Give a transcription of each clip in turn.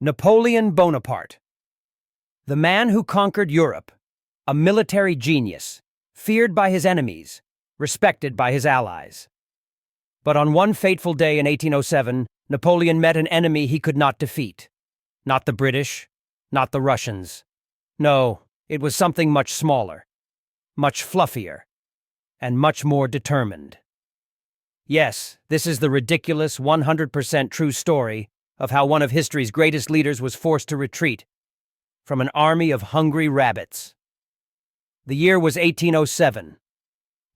Napoleon Bonaparte, the man who conquered Europe, a military genius, feared by his enemies, respected by his allies. But on one fateful day in 1807, Napoleon met an enemy he could not defeat. Not the British, not the Russians. No, it was something much smaller, much fluffier, and much more determined. Yes, this is the ridiculous 100% true story of how one of history's greatest leaders was forced to retreat from an army of hungry rabbits. The year was 1807.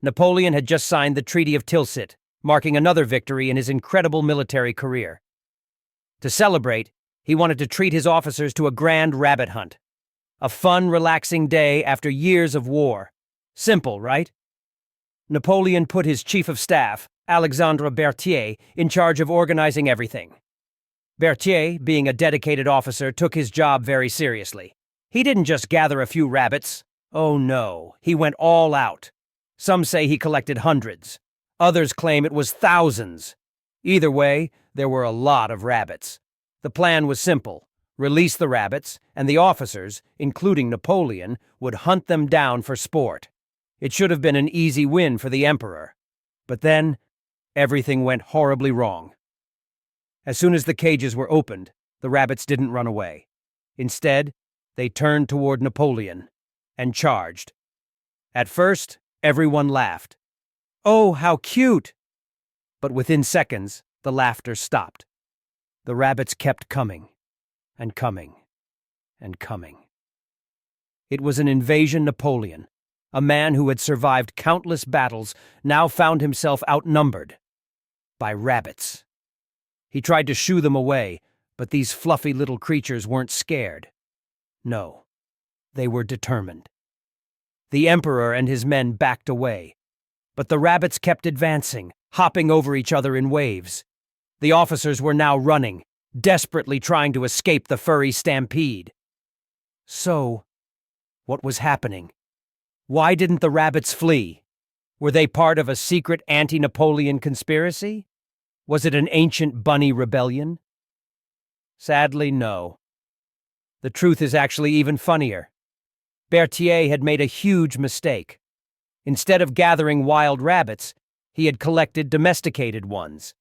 Napoleon had just signed the Treaty of Tilsit, marking another victory in his incredible military career. To celebrate, he wanted to treat his officers to a grand rabbit hunt. A fun, relaxing day after years of war. Simple, right? Napoleon put his chief of staff, Alexandre Berthier, in charge of organizing everything. Berthier, being a dedicated officer, took his job very seriously. He didn't just gather a few rabbits. Oh no, he went all out. Some say he collected hundreds. Others claim it was thousands. Either way, there were a lot of rabbits. The plan was simple. Release the rabbits, and the officers, including Napoleon, would hunt them down for sport. It should have been an easy win for the emperor. But then, everything went horribly wrong. As soon as the cages were opened, the rabbits didn't run away. Instead, they turned toward Napoleon and charged. At first, everyone laughed. Oh, how cute! But within seconds, the laughter stopped. The rabbits kept coming, and coming, and coming. It was an invasion Napoleon, a man who had survived countless battles, now found himself outnumbered by rabbits. He tried to shoo them away, but these fluffy little creatures weren't scared. No, they were determined. The emperor and his men backed away, but the rabbits kept advancing, hopping over each other in waves. The officers were now running, desperately trying to escape the furry stampede. So, what was happening? Why didn't the rabbits flee? Were they part of a secret anti-Napoleon conspiracy? Was it an ancient bunny rebellion? Sadly, no. The truth is actually even funnier. Berthier had made a huge mistake. Instead of gathering wild rabbits, he had collected domesticated ones.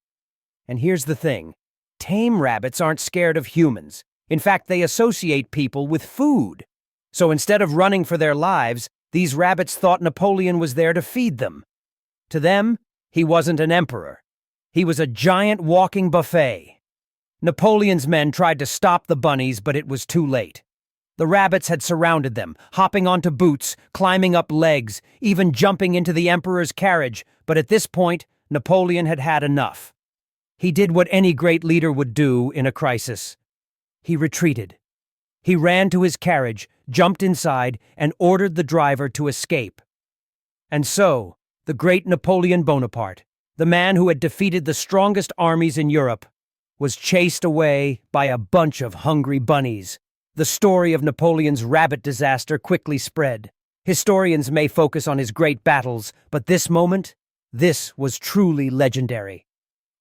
And here's the thing. Tame rabbits aren't scared of humans. In fact, they associate people with food. So instead of running for their lives, these rabbits thought Napoleon was there to feed them. To them, he wasn't an emperor. He was a giant walking buffet. Napoleon's men tried to stop the bunnies, but it was too late. The rabbits had surrounded them, hopping onto boots, climbing up legs, even jumping into the emperor's carriage, but at this point, Napoleon had had enough. He did what any great leader would do in a crisis. He retreated. He ran to his carriage, jumped inside, and ordered the driver to escape. And so, the great Napoleon Bonaparte, the man who had defeated the strongest armies in Europe, was chased away by a bunch of hungry bunnies. The story of Napoleon's rabbit disaster quickly spread. Historians may focus on his great battles, but this moment, this was truly legendary.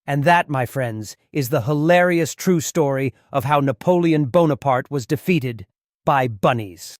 And that, my friends, is the hilarious true story of how Napoleon Bonaparte was defeated by bunnies.